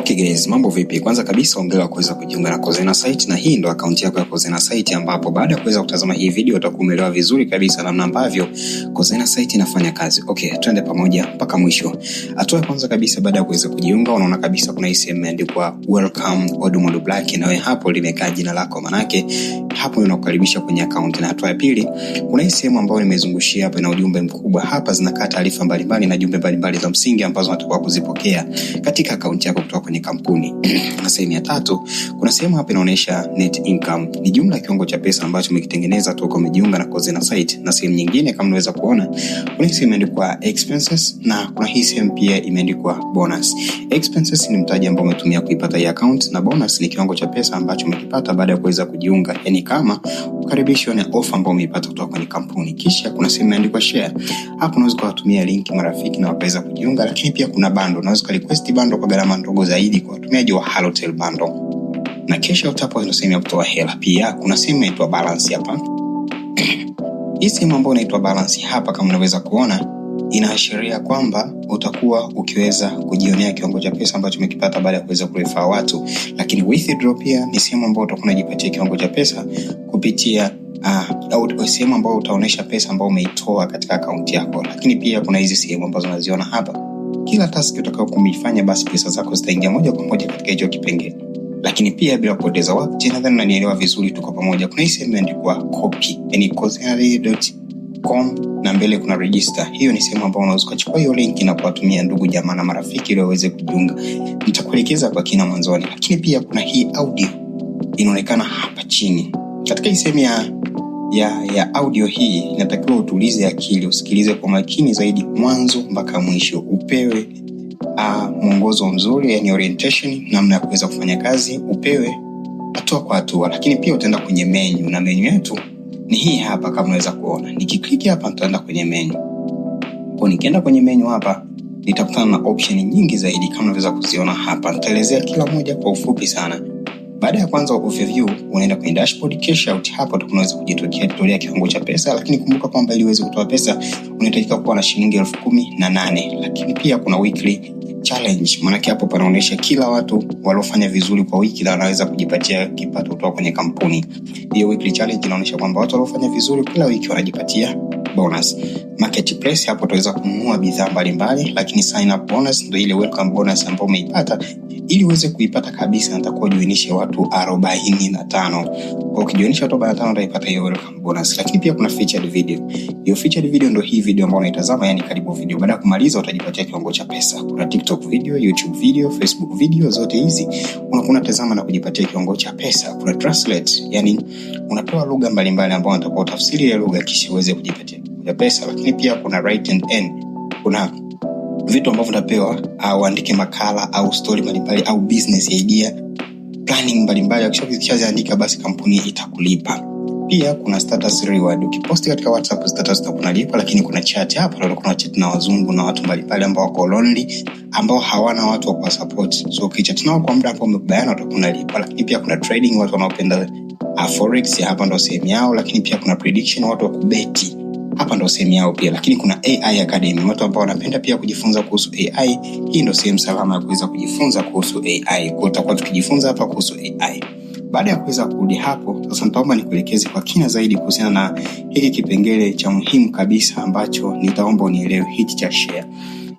Okay guys, mambo vipi? Kwanza kabisa hongera kuweza kujiunga na Kozena Site, na hii ndo akaunti yako ya Kozena Site, ambapo baada ya kuweza kutazama hii video utakuwa umeelewa vizuri kabisa namna ambavyo Kozena Site inafanya kazi. Okay, twende pamoja mpaka mwisho. Hatua ya kwanza kabisa baada ya kuweza kujiunga, unaona kabisa kuna hii sehemu imeandikwa welcome Odumodu Black, na wewe hapo limekaa jina lako, manake hapo inakukaribisha kwenye account. Na hatua ya pili, kuna hii sehemu ambayo nimezungushia hapa na ujumbe mkubwa. Hapa zinakaa taarifa mbalimbali na jumbe mbalimbali za msingi ambazo unatakiwa kuzipokea katika account yako kutoka kwenye kampuni. Na sehemu ya tatu, kuna sehemu hapa inaonyesha net income, ni jumla ya kiwango cha pesa ambacho umekitengeneza toka umejiunga na Kozena Site. Na sehemu nyingine kama unaweza kuona, kuna hii sehemu imeandikwa expenses, na kuna hii sehemu pia imeandikwa bonus. Expenses ni mtaji ambao umetumia kuipata hii account, na bonus ni kiwango cha pesa ambacho umekipata baada ya kuweza kujiunga, yani kama ukaribishwa na offer ambao umeipata kutoka kwenye kampuni. Kisha kuna sehemu imeandikwa share. Hapo unaweza kuwatumia link marafiki na wakaweza kujiunga, lakini pia kuna bundle. Unaweza request bundle kwa gharama ndogo zaidi kwa watumiaji wa Halotel bundle. Na kisha utapo ndio sehemu ya kutoa hela. Pia kuna sehemu inaitwa balance hapa. Hii sehemu ambayo inaitwa balance hapa, kama unaweza kuona, inaashiria kwamba utakuwa ukiweza kujionea kiwango cha pesa ambacho umekipata baada ya kuweza kurefer watu. Lakini withdraw pia ni sehemu ambayo utakuwa unajipatia kiwango cha pesa kupitia au sehemu ambayo utaonesha pesa ambayo umeitoa katika account yako. Lakini pia kuna hizi sehemu ambazo unaziona hapa. Kila task utakao kuifanya, basi pesa zako zitaingia moja kwa moja katika hicho kipengele. Lakini pia bila kupoteza wakati, nadhani unanielewa vizuri, tuko pamoja. Kuna hii sehemu imeandikwa copy, yani kozena.com, na mbele kuna register. Hiyo ni sehemu ambayo unaweza kuchukua hiyo link na kuwatumia ndugu jamaa na marafiki ili waweze kujiunga. Nitakuelekeza kwa kina mwanzoni. Lakini pia kuna hii audio inaonekana hapa chini. Katika hii sehemu ya audio hii, inatakiwa utulize akili, usikilize kwa makini zaidi mwanzo mpaka mwisho, upewe mwongozo mzuri, yani orientation, namna ya kuweza kufanya kazi, upewe hatua kwa hatua. Lakini pia utaenda kwenye menu, na menu yetu ni hii hapa kama unaweza kuona. Nikiklik hapa nitaenda kwenye menu. Kwa nikienda kwenye menu hapa, nitakutana na option nyingi zaidi kama unaweza kuziona hapa. Nitaelezea kila moja kwa ufupi sana. Baada ya kwanza overview, unaenda kwenye dashboard, cash out. Hapo tunaweza kujitolea kiwango cha pesa, lakini kumbuka kwamba ili uweze kutoa pesa unahitajika kuwa na shilingi 18,000. Lakini pia kuna weekly challenge, maana hapo panaonyesha kila watu waliofanya vizuri kwa wiki na wanaweza kujipatia kipato kutoka kwenye kampuni. Hiyo weekly challenge inaonyesha kwamba watu waliofanya vizuri kila wiki wanajipatia bonus. Marketplace, hapo utaweza kununua bidhaa mbalimbali. Lakini sign up bonus ndio ile welcome bonus ambayo umeipata. Ili uweze kuipata kabisa, nitakuwa joinishe watu 45. Kwa ukijoinisha watu 45 utaipata hiyo welcome bonus. Lakini pia kuna featured video. Hiyo featured video ndio hii video ambayo unaitazama, yani karibu video. Baada ya kumaliza utajipatia kiwango cha pesa. Kuna TikTok video, YouTube video, Facebook video, zote hizi unakuwa unatazama na kujipatia kiwango cha pesa. Kuna translate, yani unapewa lugha mbalimbali ambayo unatakiwa utafsiri ile lugha kisha uweze kujipatia pesa. Lakini pia kuna write and earn. Kuna vitu ambavyo unapewa au andike makala au story mbalimbali au business idea planning mbalimbali. Ukishaziandika basi kampuni itakulipa. Pia kuna status reward. Ukiposti katika WhatsApp status utakunalipa. Lakini kuna chat hapa, ndio kuna chat na wazungu na watu mbalimbali ambao wako lonely, ambao hawana watu wa kusupport. So ukichat nao kwa muda ambao umekubaliana utakunalipa. Lakini pia kuna trading, watu wanaopenda forex, hapa ndio sehemu yao. Lakini pia kuna prediction, watu wa kubeti, hapa ndo sehemu yao pia. Lakini kuna AI Academy, watu ambao wanapenda pia kujifunza kuhusu AI. Hii ndo sehemu salama ya kuweza kujifunza kuhusu AI. Kwa tutakuwa tukijifunza hapa kuhusu AI. Baada ya kuweza kurudi hapo, sasa nitaomba nikuelekeze kwa kina zaidi kuhusiana na hiki kipengele cha muhimu kabisa ambacho nitaomba unielewe, hichi cha share.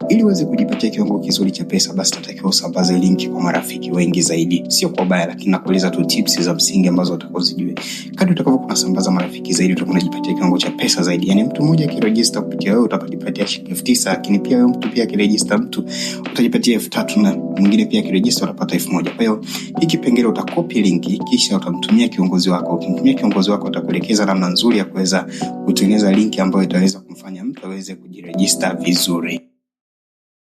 Ili uweze kujipatia kiwango kizuri cha pesa, basi tunatakiwa usambaze link kwa marafiki wengi zaidi. Sio kwa baya, lakini nakueleza tu tips za msingi ambazo utakozijue. Kadri utakavyokuwa unasambaza marafiki zaidi, utakuwa unajipatia kiwango cha pesa zaidi. Yani mtu mmoja akiregister kupitia wewe utajipatia shilingi 9,000, lakini pia wewe mtu pia akiregister mtu utajipatia 3,000, na mwingine pia akiregister utapata 1,000. Kwa hiyo hiki kipengele utakopi link kisha utamtumia kiongozi wako. Ukimtumia kiongozi wako atakuelekeza namna nzuri ya kuweza kutengeneza link ambayo itaweza kumfanya mtu aweze kujiregister vizuri.